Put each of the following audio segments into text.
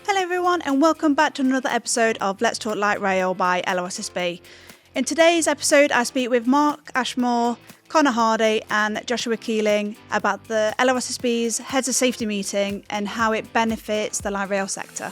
Hello everyone and welcome back to another episode of Let's Talk Light Rail by LRSSB. In today's episode I speak with Mark Ashmore, Connor Hardy and Joshua Keeling about the LRSSB's Heads of Safety meeting and how it benefits the light rail sector.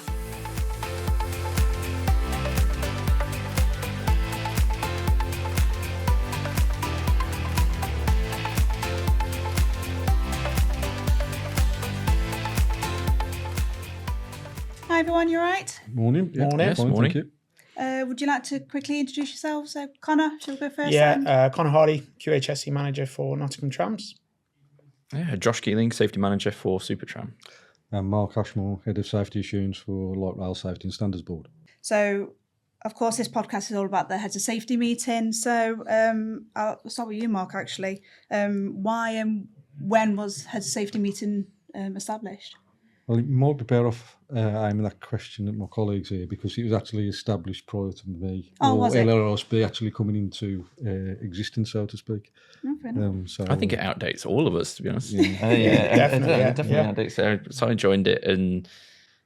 Hi everyone, you alright? Morning. Yeah, Morning. fine, Morning. thank you. Would you like to quickly introduce yourselves? So Connor, shall we go first? Connor Hardy, QHSE manager for Nottingham Trams. Yeah, Josh Keeling, safety manager for Supertram. And Mark Ashmore, head of safety assurance for Light Rail Safety and Standards Board. So, of course, this podcast is all about the Heads of Safety meeting. So, I'll start with you, Mark, actually. Why and when was Heads of Safety meeting established? Well, it might be better off aiming that question at my colleagues here because it was actually established prior to me. Oh, was it? LRSSB actually coming into existence, so to speak. Oh, fair enough. So I think it outdates all of us, to be honest. Definitely. Outdates. So I joined it, and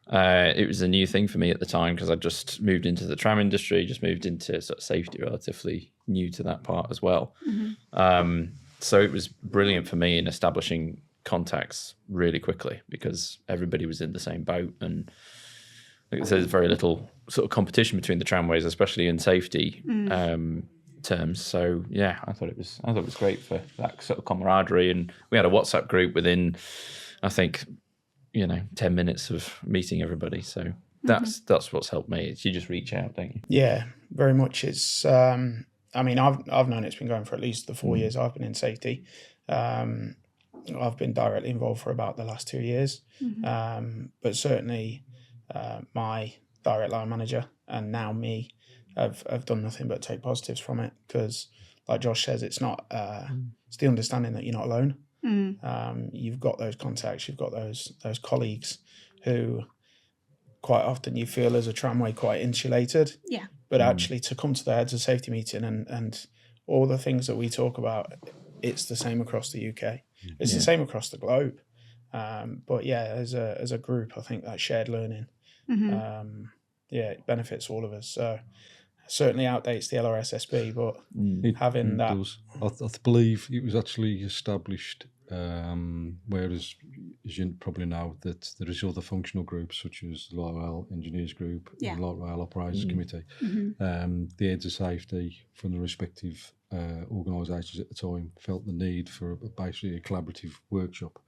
it was a new thing for me at the time because I just moved into the tram industry, just moved into sort of safety, relatively new to that part as well. Mm-hmm. So it was brilliant for me in establishing contacts really quickly because everybody was in the same boat, and like I said, there's very little sort of competition between the tramways, especially in safety terms. So yeah, I thought it was great for that sort of camaraderie, and we had a WhatsApp group within, I think, 10 minutes of meeting everybody. So that's what's helped me. It's you just reach out, don't you? Yeah, very much. It's. I've known it's been going for at least the 4 years I've been in safety. I've been directly involved for about the last 2 years, but certainly my direct line manager and now me have done nothing but take positives from it because, like Josh says, it's not. It's the understanding that you're not alone. You've got those contacts, you've got those colleagues who quite often you feel as a tramway quite insulated. Yeah. But actually to come to the Heads of Safety meeting and all the things that we talk about, it's the same across the UK. It's the same across the globe. But yeah, as a group, I think that shared learning, it benefits all of us. So certainly outdates the LRSSB, but having that. Does. I believe it was actually established, whereas, as you probably know, that there is other functional groups such as the Light Rail Engineers Group and Light Rail Operations Committee. The Heads of Safety from the respective organisations at the time felt the need for basically a collaborative workshop,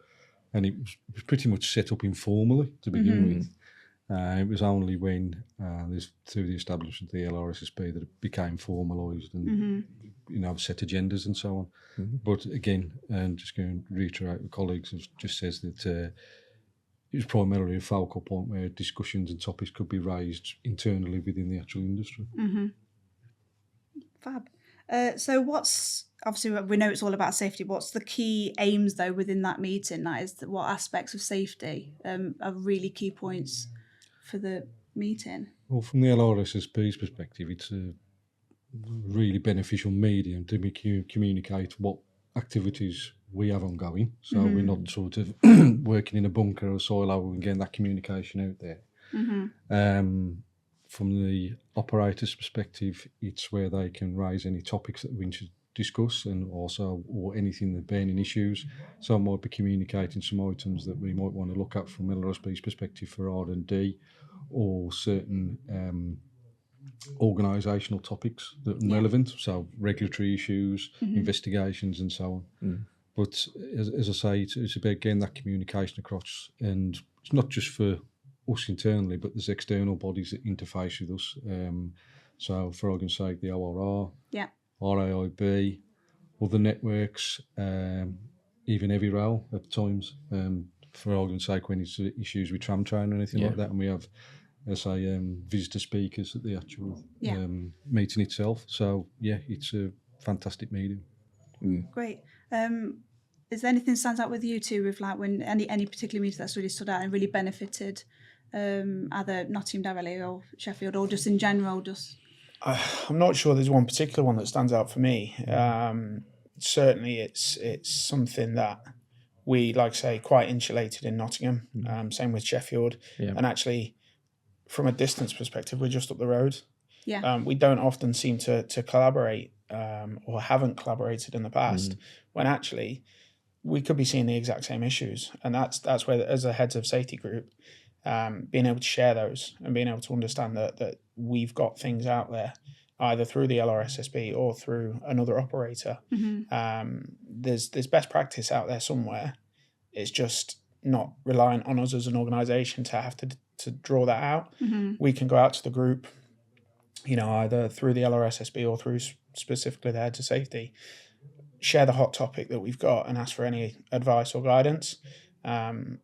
and it was pretty much set up informally to begin with. It was only when through the establishment of the LRSSB that it became formalised and set agendas and so on. But again, and just going to reiterate what colleagues have just says that it was primarily a focal point where discussions and topics could be raised internally within the actual industry. Fab. So what's, obviously we know it's all about safety, what's the key aims though within that meeting? That is, what aspects of safety are really key points for the meeting? Well, from the LRSSB's perspective, it's a really beneficial medium to communicate what activities we have ongoing. So we're not sort of working in a bunker or silo, we're getting that communication out there. From the operator's perspective, it's where they can raise any topics that we should discuss and also or anything that burning issues. So I might be communicating some items that we might want to look at from LRSB's perspective for R&D or certain organisational topics that are relevant, so regulatory issues, investigations and so on. But as I say, it's about getting that communication across, and it's not just for us internally, but there's external bodies that interface with us. So for argument's sake, the ORR, RAIB, other networks, even Heavy Rail at times, for argument's sake, when it's issues with tram train or anything like that, and we have, as I say, visitor speakers at the actual meeting itself. So yeah, it's a fantastic medium. Great. Is there anything that stands out with you two, with like when any particular meeting that's really stood out and really benefited either Nottingham directly or Sheffield, or just in general? I'm not sure there's one particular one that stands out for me. Certainly it's something that we, like I say, quite insulated in Nottingham. Same with Sheffield. And actually from a distance perspective, we're just up the road. Yeah. We don't often seem to collaborate or haven't collaborated in the past, when actually we could be seeing the exact same issues. And that's where, as a heads of safety group, being able to share those and being able to understand that we've got things out there, either through the LRSSB or through another operator. There's best practice out there somewhere. It's just not reliant on us as an organisation to have to draw that out. We can go out to the group, either through the LRSSB or through specifically the heads of safety, share the hot topic that we've got and ask for any advice or guidance. I'm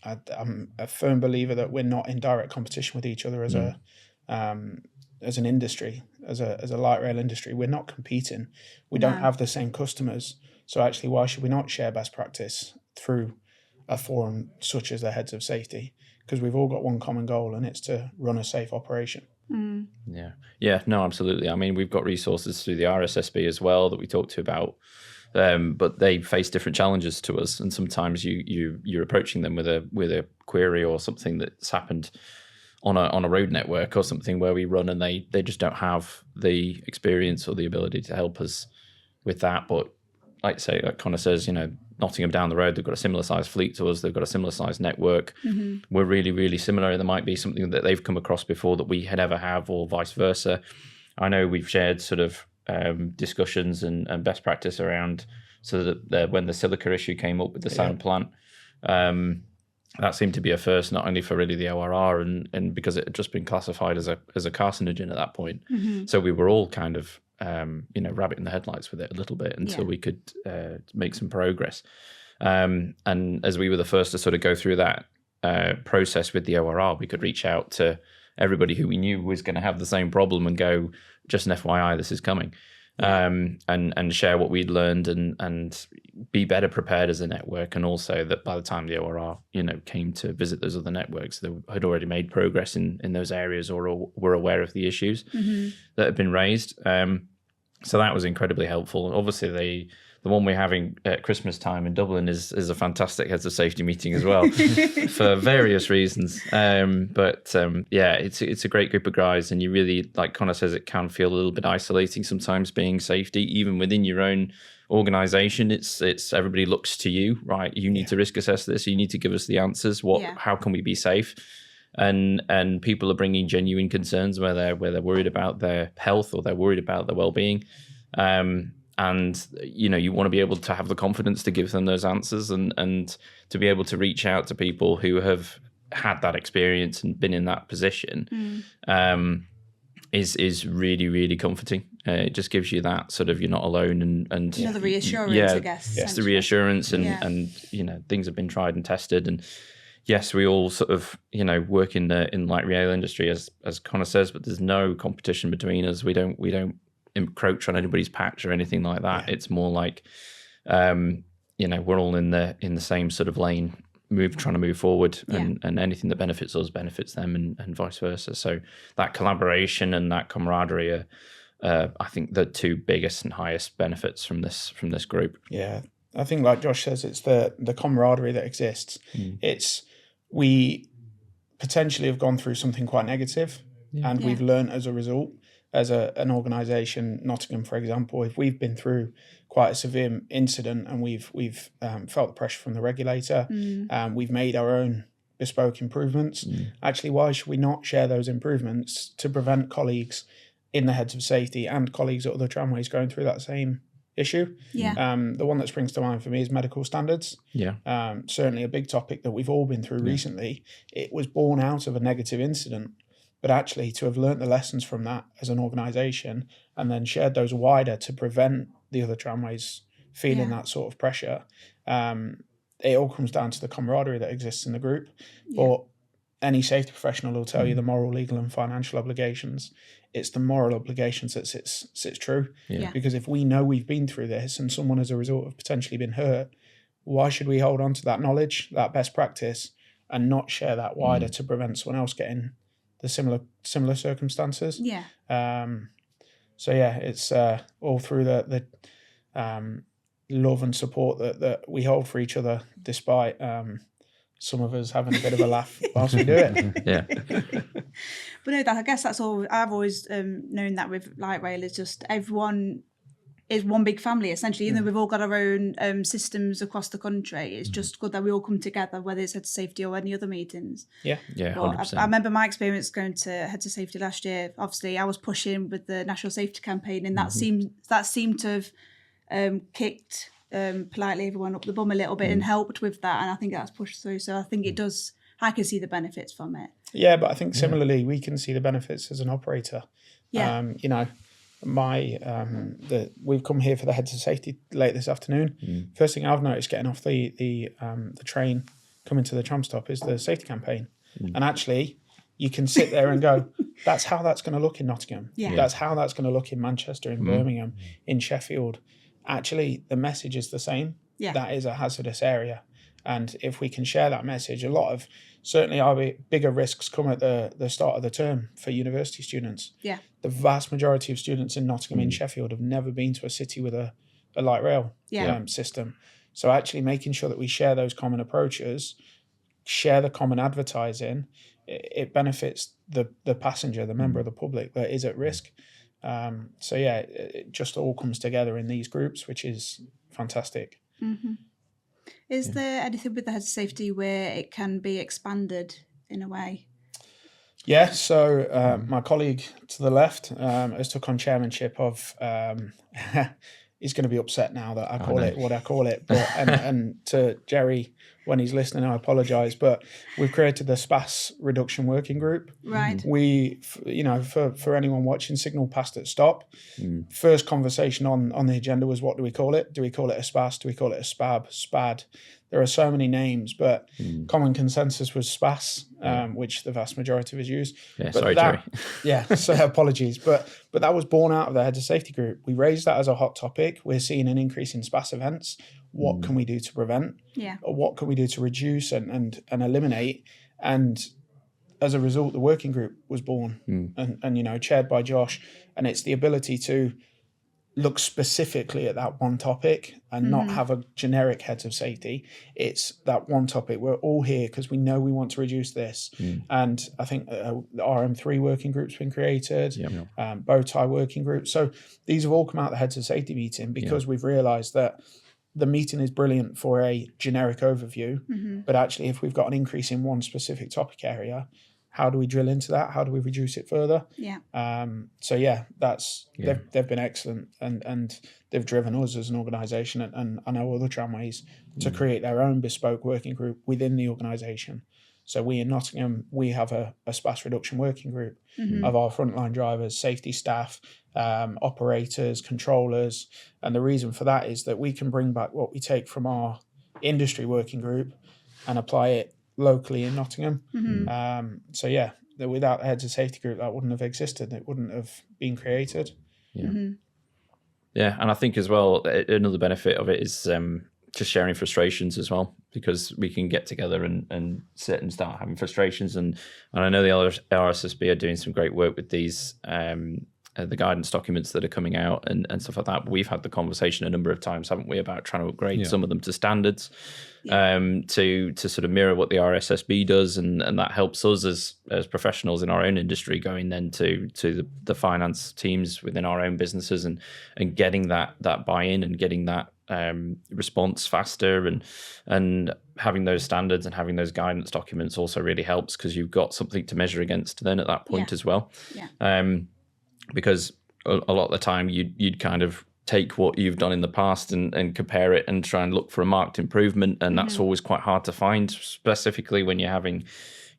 a firm believer that we're not in direct competition with each other as an industry, as a light rail industry. We're not competing. We don't have the same customers. So actually, why should we not share best practice through a forum such as the heads of safety? Because we've all got one common goal, and it's to run a safe operation. Yeah, no, absolutely. I mean, we've got resources through the RSSB as well that we talked to about, but they face different challenges to us, and sometimes you're approaching them with a query or something that's happened on a road network or something where we run, and they just don't have the experience or the ability to help us with that. But like Connor says, Nottingham down the road, they've got a similar size fleet to us. They've got a similar size network. We're really, really similar. There might be something that they've come across before that we had ever have, or vice versa. I know we've shared sort of discussions and best practice around, so that when the silica issue came up with the sand plant, that seemed to be a first, not only for really the ORR and because it had just been classified as a carcinogen at that point. So we were all kind of rabbit in the headlights with it a little bit until we could make some progress. And as we were the first to sort of go through that process with the ORR, we could reach out to everybody who we knew was going to have the same problem and go, just an FYI, this is coming. And share what we'd learned and be better prepared as a network. And also that by the time the ORR, came to visit those other networks, they had already made progress in those areas or were aware of the issues that had been raised. So that was incredibly helpful. Obviously, the one we're having at Christmas time in Dublin is a fantastic heads of safety meeting as well for various reasons. But it's a great group of guys, and you really, like Connor says, it can feel a little bit isolating sometimes being safety, even within your own organisation. It's everybody looks to you, right? You need to risk assess this. You need to give us the answers. How can we be safe? And people are bringing genuine concerns where they're worried about their health or they're worried about their well-being. And, you want to be able to have the confidence to give them those answers and to be able to reach out to people who have had that experience and been in that position is really, really comforting. It just gives you that sort of, you're not alone and the reassurance, I guess. Yes, the reassurance and things have been tried and tested. And yes, we all sort of, work in light rail industry as Connor says, but there's no competition between us. We don't encroach on anybody's patch or anything like that. It's more like we're all in the same sort of lane, trying to move forward, and anything that benefits us benefits them and vice versa. So that collaboration and that camaraderie are I think the two biggest and highest benefits from this group. I think, like Josh says, it's the camaraderie that exists. It's, we potentially have gone through something quite negative and we've learned as a result. As an organisation, Nottingham, for example, if we've been through quite a severe incident and we've felt the pressure from the regulator, we've made our own bespoke improvements. Actually, why should we not share those improvements to prevent colleagues in the heads of safety and colleagues at other tramways going through that same issue? The one that springs to mind for me is medical standards. Certainly a big topic that we've all been through recently. It was born out of a negative incident. But actually, to have learnt the lessons from that as an organisation and then shared those wider to prevent the other tramways feeling that sort of pressure, it all comes down to the camaraderie that exists in the group. But any safety professional will tell you the moral, legal and financial obligations. It's the moral obligations that sits true. Because if we know we've been through this and someone as a result have potentially been hurt, why should we hold on to that knowledge, that best practice, and not share that wider to prevent someone else getting the similar circumstances? It's all through the love and support that we hold for each other, despite some of us having a bit of a laugh whilst we do it. But no, I guess that's all. I've always known that with light rail is just everyone is one big family essentially. Even though we've all got our own systems across the country, it's just good that we all come together, whether it's heads of safety or any other meetings. Yeah, 100%. I remember my experience going to heads of safety last year. Obviously, I was pushing with the national safety campaign, and that seemed to have kicked politely everyone up the bum a little bit and helped with that. And I think that's pushed through. So I think it does. I can see the benefits from it. Yeah, but I think similarly, we can see the benefits as an operator. Yeah. We've come here for the heads of safety late this afternoon. First thing I've noticed getting off the train coming to the tram stop is the safety campaign. And actually, you can sit there and go, that's how that's going to look in Nottingham. Yeah. That's how that's going to look in Manchester, in Birmingham, in Sheffield. Actually, the message is the same. Yeah. That is a hazardous area. And if we can share that message, certainly our bigger risks come at the start of the term for university students. Yeah. The vast majority of students in Nottingham and Sheffield have never been to a city with a light rail system. So actually making sure that we share those common approaches, share the common advertising, it benefits the passenger, the member of the public that is at risk. It just all comes together in these groups, which is fantastic. Mm-hmm. Is there anything with the heads of safety where it can be expanded in a way? Yeah, so my colleague to the left has took on chairmanship of. He's going to be upset now that I call it what I call it. But and to Jerry, when he's listening, I apologise. But we've created the SPAS reduction working group. Right. We, for anyone watching, signal passed at stop. First conversation on the agenda was, what do we call it? Do we call it a SPAS? Do we call it a SPAB? SPAD? There are so many names, but common consensus was SPAS, which the vast majority of us use. Yeah, sorry, Jerry. Yeah, so apologies. But that was born out of the heads of safety group. We raised that as a hot topic. We're seeing an increase in SPAS events. What can we do to prevent? Yeah. Or what can we do to reduce and eliminate? And as a result, the working group was born and chaired by Josh. And it's the ability to look specifically at that one topic and not have a generic heads of safety. It's that one topic. We're all here because we know we want to reduce this. And I think the RM3 working group's been created, bow tie working group. So these have all come out of the heads of safety meeting because we've realised that the meeting is brilliant for a generic overview, but actually if we've got an increase in one specific topic area, how do we drill into that? How do we reduce it further? Yeah. They've been excellent and they've driven us as an organisation and I know other tramways to create their own bespoke working group within the organisation. So we in Nottingham, we have a SPAS reduction working group of our frontline drivers, safety staff, operators, controllers. And the reason for that is that we can bring back what we take from our industry working group and apply it locally in Nottingham. Without the heads of safety group, that wouldn't have existed. It wouldn't have been created. Yeah, and I think as well, another benefit of it is just sharing frustrations as well, because we can get together and sit and start having frustrations. And I know the LRSSB are doing some great work with these the guidance documents that are coming out and stuff like that. But we've had the conversation a number of times, haven't we, about trying to upgrade some of them to standards to sort of mirror what the RSSB does, and that helps us as professionals in our own industry going then to the finance teams within our own businesses and getting that buy-in and getting that response faster, and having those standards and having those guidance documents also really helps because you've got something to measure against then at that point as well. Because a lot of the time you'd kind of take what you've done in the past and compare it and try and look for a marked improvement, and that's always quite hard to find, specifically when you're having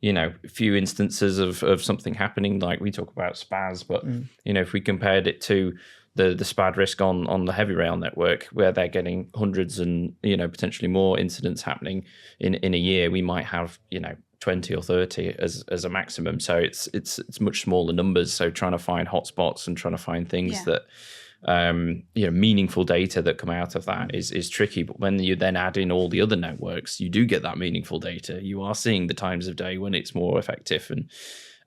a few instances of something happening, like we talk about SPAS, but if we compared it to the SPAD risk on the heavy rail network, where they're getting hundreds and potentially more incidents happening in a year, we might have 20 or 30 as a maximum. So it's much smaller numbers. So trying to find hotspots and trying to find things that meaningful data that come out of that is tricky. But when you then add in all the other networks, you do get that meaningful data. You are seeing the times of day when it's more effective,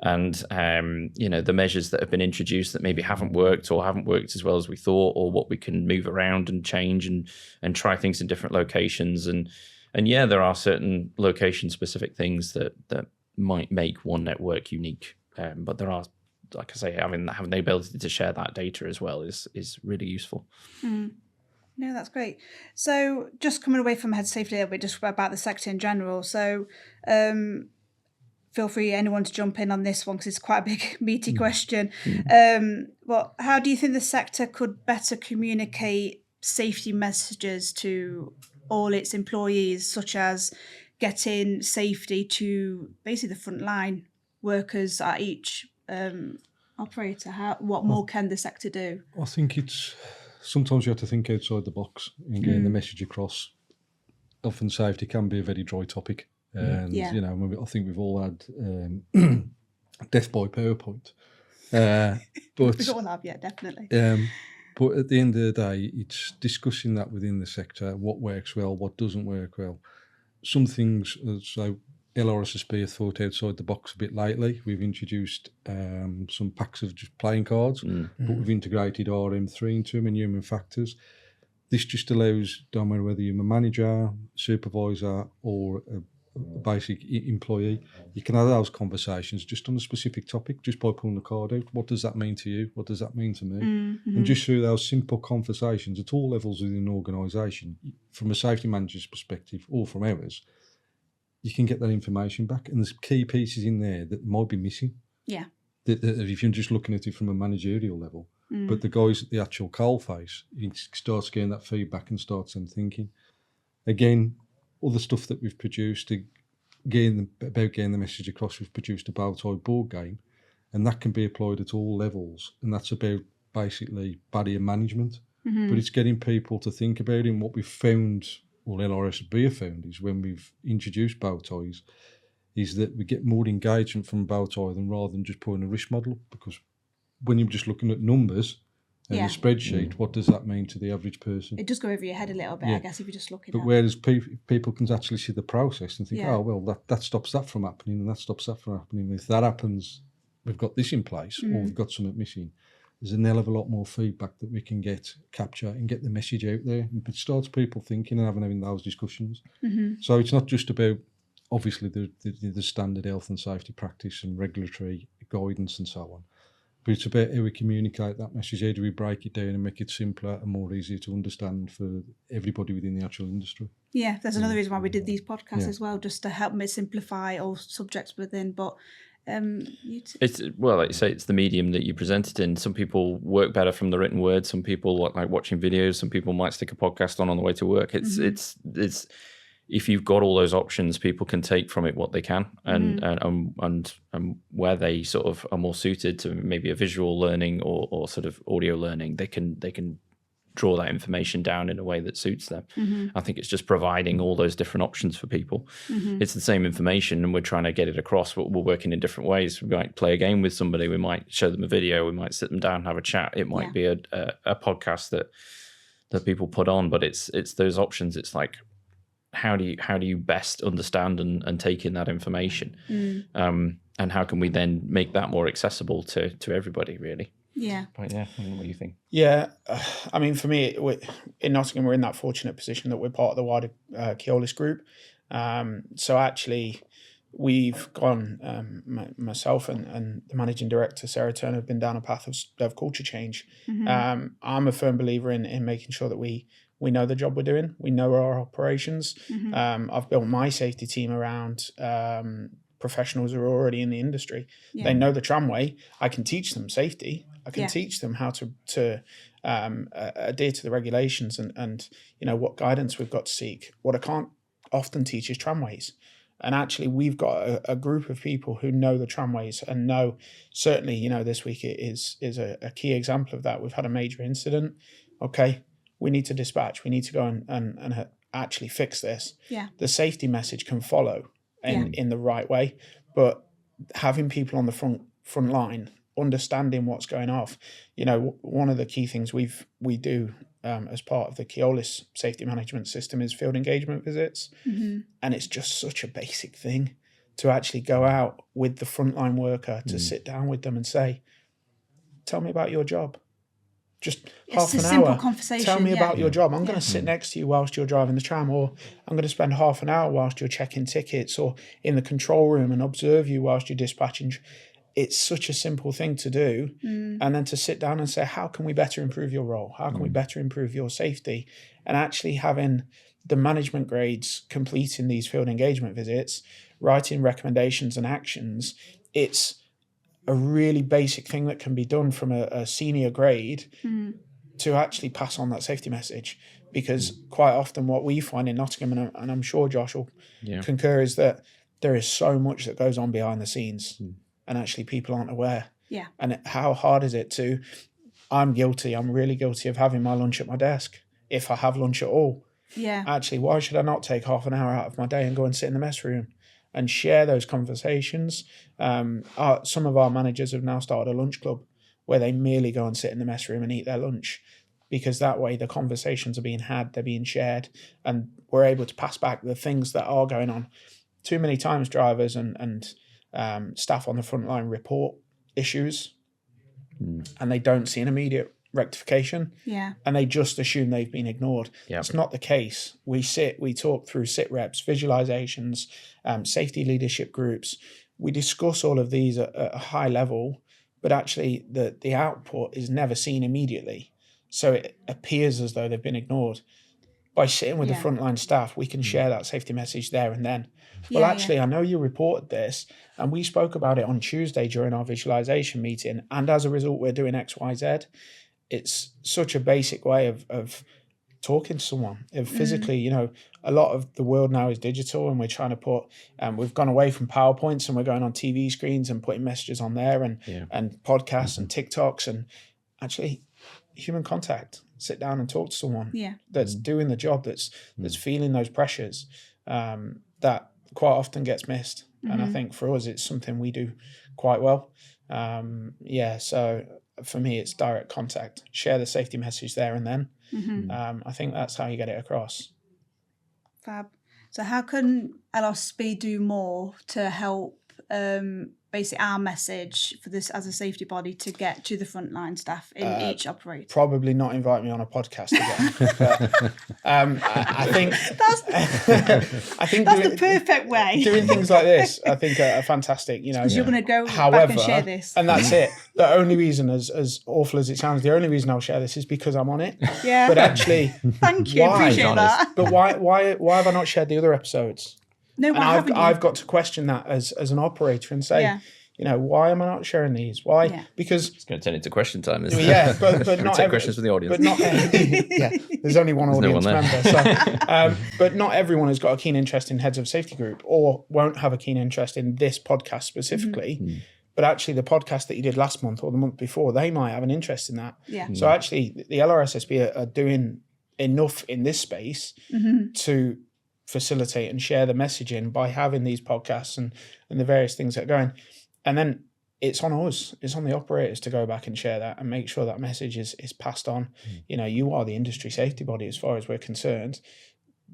and the measures that have been introduced that maybe haven't worked as well as we thought, or what we can move around and change and try things in different locations. And there are certain location specific things that might make one network unique But there are, like I say, having the ability to share that data as well is really useful. No, that's great. So just coming away from head safety a little bit, just about the sector in general. So feel free, anyone, to jump in on this one, because it's quite a big, meaty question. But how do you think the sector could better communicate safety messages to all its employees, such as getting safety to basically the frontline workers at each operator? What more can the sector do? I think sometimes you have to think outside the box and getting the message across. Often safety can be a very dry topic. And, I think we've all had death by PowerPoint. But We all have, yeah, definitely. But at the end of the day, it's discussing that within the sector, what works well, what doesn't work well. Some things, so LRSSB have thought outside the box a bit lately. We've introduced some packs of just playing cards, but we've integrated RM3 into them and human factors. This just allows, don't matter whether you're a manager, supervisor, or a basic employee, you can have those conversations just on a specific topic, just by pulling the card out. What does that mean to you? What does that mean to me? And just through those simple conversations at all levels within an organisation, from a safety manager's perspective or from ours, you can get that information back. And there's key pieces in there that might be missing. Yeah. That if you're just looking at it from a managerial level. But the guys at the actual coalface, he starts getting that feedback and starts them thinking. Again, other stuff that we've produced, getting the message across, we've produced a bow tie board game, and that can be applied at all levels. And that's about basically barrier management. But it's getting people to think about it. And what we've found, or LRSSB have found, is when we've introduced bow ties, is that we get more engagement from bow tie rather than just putting a risk model. Because when you're just looking at numbers and a spreadsheet, what does that mean to the average person? It does go over your head a little bit, I guess, if you're just looking at it. Whereas people can actually see the process and think, oh, well, that stops that from happening and that stops that from happening. If that happens, we've got this in place or we've got something missing. There's a hell of a lot more feedback that we can capture and get the message out there. It starts people thinking and having those discussions. So it's not just about, obviously, the standard health and safety practice and regulatory guidance and so on. But it's about how we communicate that message. How do we break it down and make it simpler and more easier to understand for everybody within the actual industry? Yeah, there's another reason why we did these podcasts as well, just to help me simplify all subjects within. But it's, well, like you say, it's the medium that you present it in. Some people work better from the written word. Some people like watching videos. Some people might stick a podcast on the way to work. It's if you've got all those options, people can take from it what they can, and where they sort of are more suited to maybe a visual learning or sort of audio learning, they can draw that information down in a way that suits them. I think it's just providing all those different options for people. It's the same information, and we're trying to get it across, but we're working in different ways. We might play a game with somebody, we might show them a video, we might sit them down and have a chat. It might be a podcast that people put on, but it's those options. It's like, how do you best understand and take in that information, and how can we then make that more accessible to everybody, really? Yeah. But yeah, what do you think? Yeah, I mean, for me, in Nottingham, we're in that fortunate position that we're part of the wider Keolis group. So actually, we've gone, myself and the managing director, Sarah Turner, have been down a path of culture change. I'm a firm believer in making sure that we know the job we're doing. We know our operations. I've built my safety team around professionals who are already in the industry. They know the tramway. I can teach them safety. I can teach them how to adhere to the regulations and what guidance we've got to seek. What I can't often teach is tramways. And actually, we've got a group of people who know the tramways and know, certainly, this week it is a key example of that. We've had a major incident. Okay, we need to dispatch. We need to go and actually fix this. Yeah. The safety message can follow in the right way, but having people on the front line, understanding what's going off. One of the key things we do as part of the Keolis safety management system is field engagement visits, and it's just such a basic thing to actually go out with the frontline worker to sit down with them and say, "Tell me about your job." Just half an hour. Simple conversation. Tell me about your job. I'm going to sit next to you whilst you're driving the tram, or I'm going to spend half an hour whilst you're checking tickets, or in the control room and observe you whilst you're dispatching. it's such a simple thing to do. And then to sit down and say, how can we better improve your role? How can we better improve your safety? And actually having the management grades completing these field engagement visits, writing recommendations and actions, it's a really basic thing that can be done from a senior grade to actually pass on that safety message. Because quite often what we find in Nottingham, and I'm sure Josh will concur, is that there is so much that goes on behind the scenes and actually people aren't aware. Yeah. And how hard is it to, I'm really guilty of having my lunch at my desk, if I have lunch at all. Yeah. Actually, why should I not take half an hour out of my day and go and sit in the mess room and share those conversations? Some of our managers have now started a lunch club where they merely go and sit in the mess room and eat their lunch, because that way the conversations are being had, they're being shared, and we're able to pass back the things that are going on. Too many times drivers and staff on the front line report issues and they don't see an immediate rectification, and they just assume they've been ignored. It's not the case. We talk through sit reps, visualizations, safety leadership groups. We discuss all of these at a high level, but actually the output is never seen immediately. So it appears as though they've been ignored. By sitting with the frontline staff, we can share that safety message there and then. Well, actually, I know you reported this, and we spoke about it on Tuesday during our visualization meeting, and as a result, we're doing X, Y, Z. It's such a basic way of talking to someone, of physically, a lot of the world now is digital, and we're trying to put, we've gone away from PowerPoints and we're going on TV screens and putting messages on there and podcasts and TikToks, and actually human contact, sit down and talk to someone that's doing the job, that's feeling those pressures, that quite often gets missed. And I think for us, it's something we do quite well. So for me, it's direct contact, share the safety message there and then. I think that's how you get it across. Fab. So how can LRSSB do more to help basically our message for this as a safety body to get to the frontline staff in each operator? Probably not invite me on a podcast again. But, I think that's the perfect way. Doing things like this, I think, are fantastic. Because you're going to go back and share this, and that's it. The only reason, as awful as it sounds, the only reason I'll share this is because I'm on it. Yeah. But actually, thank you. Appreciate that. But why have I not shared the other episodes? No, and I've got to question that as an operator and say, why am I not sharing these? Why? Yeah. Because it's going to turn into question time, isn't it? Yeah, but not take questions from the audience. But not there's only one audience member. So, but not everyone has got a keen interest in heads of safety group, or won't have a keen interest in this podcast specifically. But actually, the podcast that you did last month or the month before, they might have an interest in that. Yeah. So actually, the LRSSB are doing enough in this space to facilitate and share the messaging by having these podcasts and the various things that are going. And then it's on us, it's on the operators to go back and share that and make sure that message is passed on. You are the industry safety body as far as we're concerned.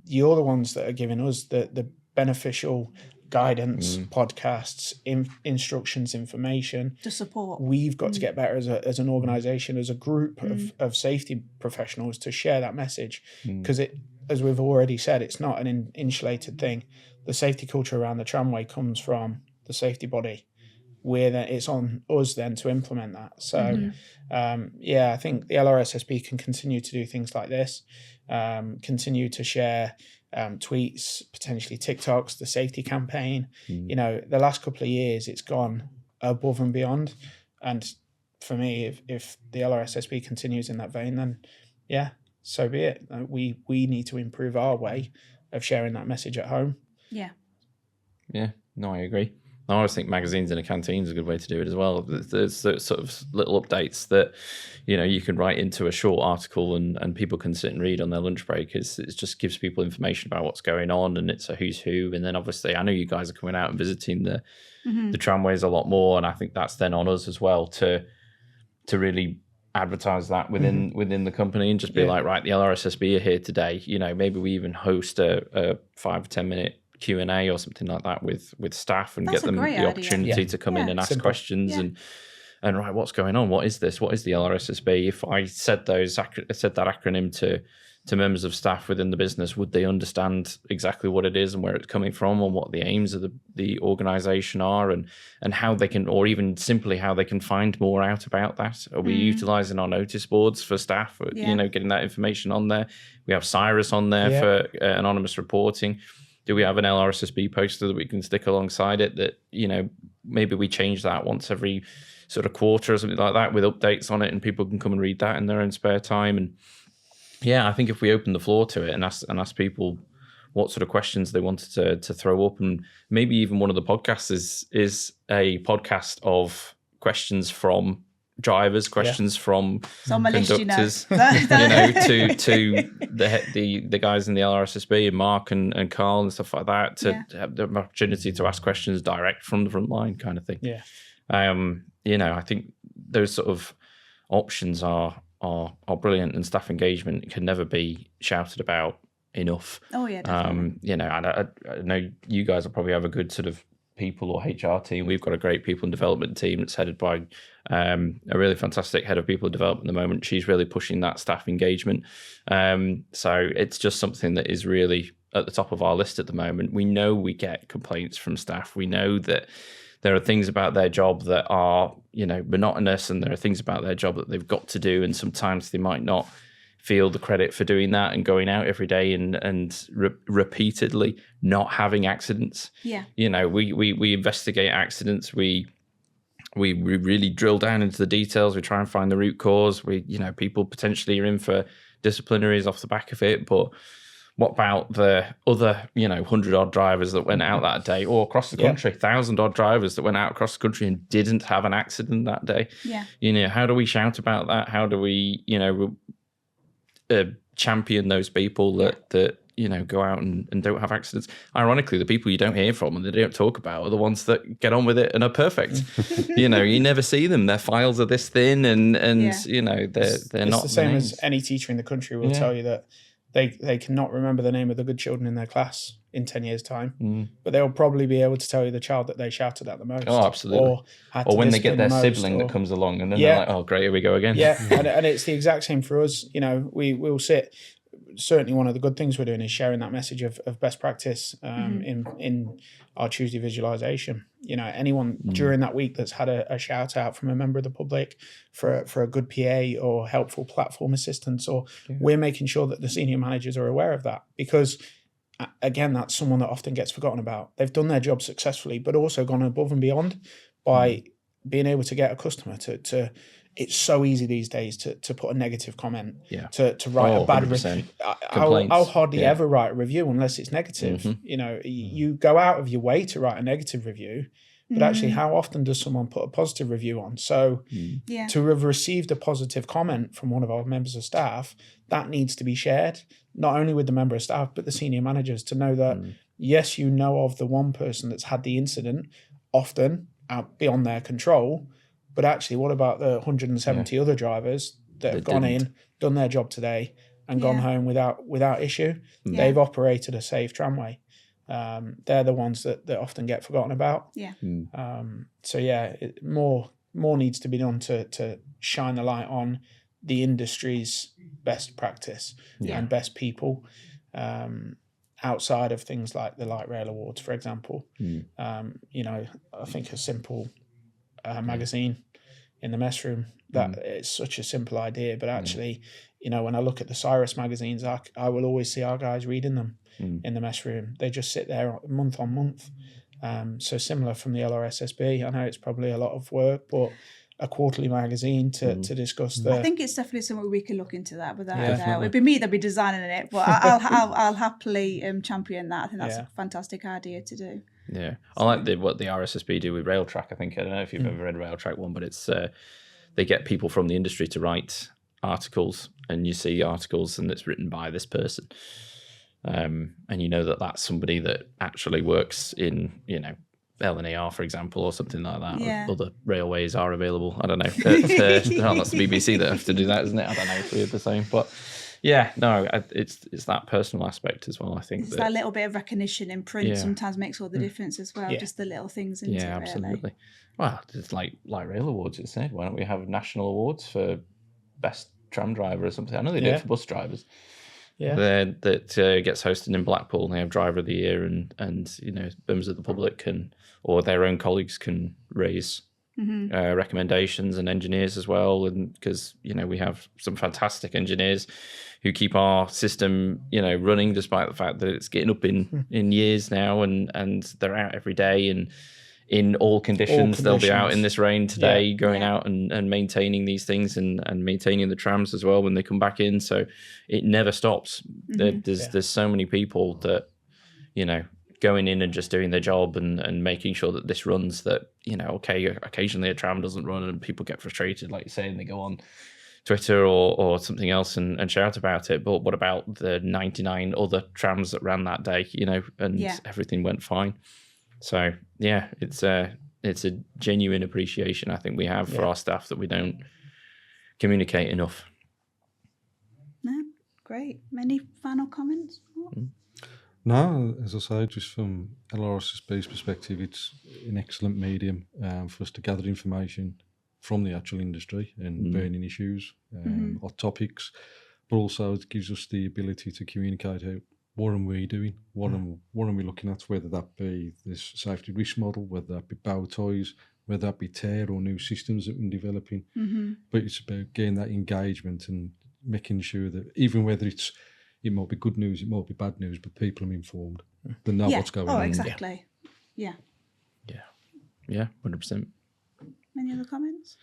You're the ones that are giving us the beneficial guidance, podcasts, instructions, information. To support. We've got to get better as an organisation, as a group of safety professionals to share that message, because as we've already said, it's not an insulated thing. The safety culture around the tramway comes from the safety body. It's on us then to implement that. So, I think the LRSSB can continue to do things like this, continue to share tweets, potentially TikToks, the safety campaign. The last couple of years, it's gone above and beyond. And for me, if the LRSSB continues in that vein, then so be it. We need to improve our way of sharing that message at home. Yeah. Yeah, no, I agree. I always think magazines in a canteen is a good way to do it as well. There's sort of little updates that, you can write into a short article and people can sit and read on their lunch break. It just gives people information about what's going on, and it's a who's who. And then obviously I know you guys are coming out and visiting the tramways a lot more, and I think that's then on us as well to really advertise that within the company and just be like, right, the LRSSB are here today. Maybe we even host a 5 or 10 minute Q&A or something like that with staff and get them the opportunity to come in and ask questions and right, what's going on? What is this? What is the LRSSB? If I said that acronym to to members of staff within the business, would they understand exactly what it is and where it's coming from and what the aims of the organisation are, and how they can, or even simply how they can find more out about that? Are we utilising our notice boards for staff, getting that information on there? We have Cyrus on there for anonymous reporting. Do we have an LRSSB poster that we can stick alongside it that, maybe we change that once every sort of quarter or something like that with updates on it, and people can come and read that in their own spare time? And I think if we open the floor to it and ask people what sort of questions they wanted to throw up, and maybe even one of the podcasts is a podcast of questions from drivers, questions from conductors, to the guys in the LRSSB and Mark and Carl and stuff like that, to have the opportunity to ask questions direct from the front line, kind of thing. I think those sort of options are brilliant, and staff engagement can never be shouted about enough. Oh yeah, definitely. And I know you guys will probably have a good sort of people or HR team. We've got a great people and development team that's headed by a really fantastic head of people and development at the moment. She's really pushing that staff engagement. So it's just something that is really at the top of our list at the moment. We know we get complaints from staff. We know that there are things about their job that are, monotonous, and there are things about their job that they've got to do, and sometimes they might not feel the credit for doing that and going out every day and repeatedly not having accidents. Yeah. We investigate accidents. We really drill down into the details. We try and find the root cause. People potentially are in for disciplinaries off the back of it, but what about the other, 100-odd drivers that went out that day, or across the country, 1,000-odd drivers that went out across the country and didn't have an accident that day? Yeah. How do we shout about that? How do we, champion those people that go out and don't have accidents? Ironically, the people you don't hear from and they don't talk about are the ones that get on with it and are perfect. You never see them. Their files are this thin, and they're it's not the same as any teacher in the country will tell you that they cannot remember the name of the good children in their class in 10 years' time, but they'll probably be able to tell you the child that they shouted at the most. Oh, absolutely. Or when they get their sibling that comes along, and then they're like, oh, great, here we go again. Yeah, and it's the exact same for us. We'll sit. Certainly one of the good things we're doing is sharing that message of best practice in our Tuesday visualization. Anyone during that week that's had a shout out from a member of the public for a good PA or helpful platform assistance, or we're making sure that the senior managers are aware of that, because again, that's someone that often gets forgotten about. They've done their job successfully, but also gone above and beyond by being able to get a customer to it's so easy these days to put a negative comment, to write a bad review. I'll hardly ever write a review unless it's negative. You go out of your way to write a negative review, but actually, how often does someone put a positive review on? So to have received a positive comment from one of our members of staff, that needs to be shared, not only with the member of staff, but the senior managers, to know that, yes, you know of the one person that's had the incident, often out beyond their control, but actually, what about the 170 other drivers that have gone in, done their job today, and gone home without issue? They've operated a safe tramway. They're the ones that often get forgotten about. More needs to be done to shine the light on the industry's best practice and best people, outside of things like the Light Rail Awards, for example. I think a simple magazine in the mess room, that it's such a simple idea, but actually, when I look at the Cyrus magazines, I will always see our guys reading them in the mess room. They just sit there month on month. So similar from the LRSSB. I know it's probably a lot of work, but a quarterly magazine to discuss I think it's definitely something we can look into that without a doubt. It'd be me that'd be designing it, but I'll happily champion that. I think that's a fantastic idea to do. Yeah, I like what the RSSB do with Railtrack. I don't know if you've ever read a Railtrack one, but it's they get people from the industry to write articles, and you see articles and it's written by this person, and that's somebody that actually works in LNAR, for example, or something like that. Yeah. Other railways are available. I don't know. That's the BBC that have to do that, isn't it? I don't know if we're the same, but. Yeah, no, it's that personal aspect as well. I think it's that little bit of recognition in print sometimes makes all the difference as well. Just the little things into it. Yeah, absolutely. Really. Well, it's like Light Rail Awards. It's said, why don't we have national awards for best tram driver or something? I know they do it for bus drivers. that gets hosted in Blackpool. They have Driver of the Year, and members of the public or their own colleagues can raise recommendations, and engineers as well. And because we have some fantastic engineers who keep our system running, despite the fact that it's getting up in years now, and they're out every day, and in all conditions. They'll be out in this rain today, going out and maintaining these things, and maintaining the trams as well when they come back in. So it never stops. There's so many people that going in and just doing their job and making sure that this runs, that occasionally a tram doesn't run and people get frustrated, like you say, and they go on Twitter or something else and shout about it. But what about the 99 other trams that ran that day, and everything went fine? So it's a genuine appreciation I think we have for our staff that we don't communicate enough. No, great. Any final comments? No, as I say, just from LRSSB's perspective, it's an excellent medium for us to gather information from the actual industry and burning issues, hot topics, but also it gives us the ability to communicate out what are we doing, what are we looking at, whether that be this safety risk model, whether that be bow ties, whether that be tear or new systems that we're developing. But it's about getting that engagement and making sure that even whether it might be good news, it might be bad news, but people are informed. They know what's going on. Oh, exactly. Yeah. 100%. Any other comments?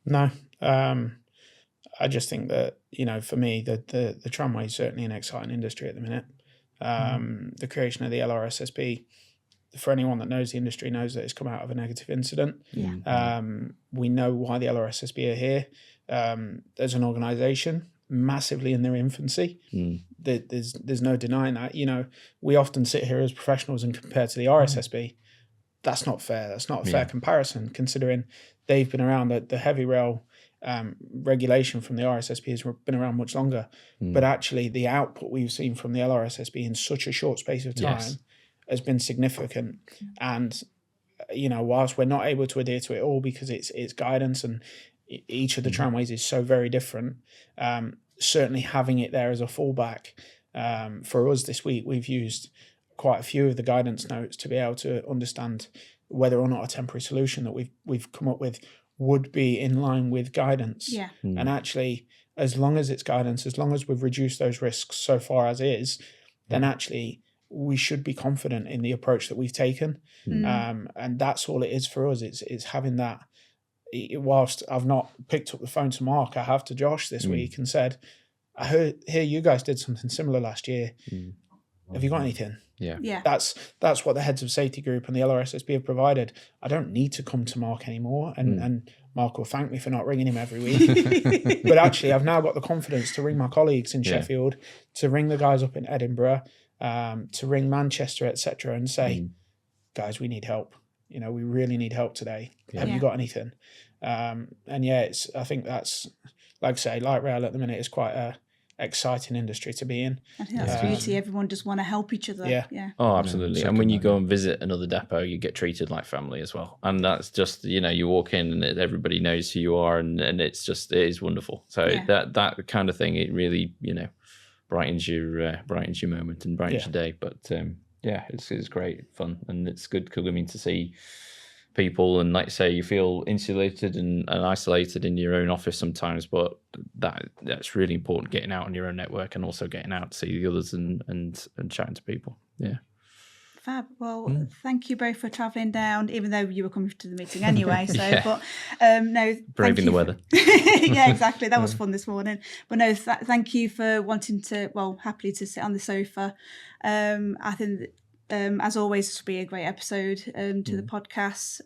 No. I just think that, for me, the tramway is certainly an exciting industry at the minute. The creation of the LRSSB, for anyone that knows the industry, knows that it's come out of a negative incident. We know why the LRSSB are here. There's an organisation massively in their infancy. There's no denying that. We often sit here as professionals and compare to the RSSB. That's not fair. That's not a fair comparison, considering they've been around. The heavy rail regulation from the RSSB has been around much longer. But actually, the output we've seen from the LRSSB in such a short space of time has been significant. And whilst we're not able to adhere to it all because it's guidance and each of the tramways is so very different, certainly having it there as a fallback. For us this week, we've used quite a few of the guidance notes to be able to understand whether or not a temporary solution that we've come up with would be in line with guidance. And actually, as long as it's guidance, as long as we've reduced those risks so far as is, then actually we should be confident in the approach that we've taken. And that's all it is for us. It's having that. Whilst I've not picked up the phone to Mark, I have to Josh this week and said, I hear you guys did something similar last year. Have you got anything? That's what the heads of safety group and the LRSSB have provided. I don't need to come to Mark anymore, and Mark will thank me for not ringing him every week. But actually, I've now got the confidence to ring my colleagues in Sheffield, to ring the guys up in Edinburgh, to ring Manchester, etc., and say, guys, we need help. We really need help today. Have you got anything? And I think that's, like I say, light rail at the minute is quite a exciting industry to be in. I think that's the beauty. Everyone just want to help each other. Oh, absolutely. And when you go and visit another depot, you get treated like family as well. And that's just, you walk in and everybody knows who you are, and it is wonderful. So that kind of thing, it really, brightens your moment and brightens your day. But it's great fun, and it's good to see people, and like you say, you feel insulated and isolated in your own office sometimes, but that's really important, getting out on your own network and also getting out to see the others and chatting to people. Fab. Well, thank you both for travelling down, even though you were coming to the meeting anyway. So, but no, braving the weather. Yeah, exactly. That was fun this morning. But no, thank you for wanting to, happily to sit on the sofa. I think as always, this will be a great episode to the podcast.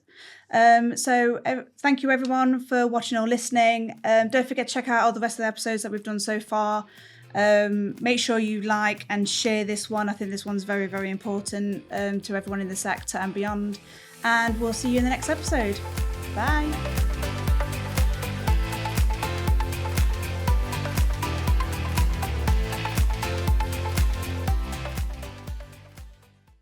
So thank you everyone for watching or listening. Don't forget to check out all the rest of the episodes that we've done so far. Make sure you like and share this one. I think this one's very, very important to everyone in the sector and beyond. And we'll see you in the next episode. Bye.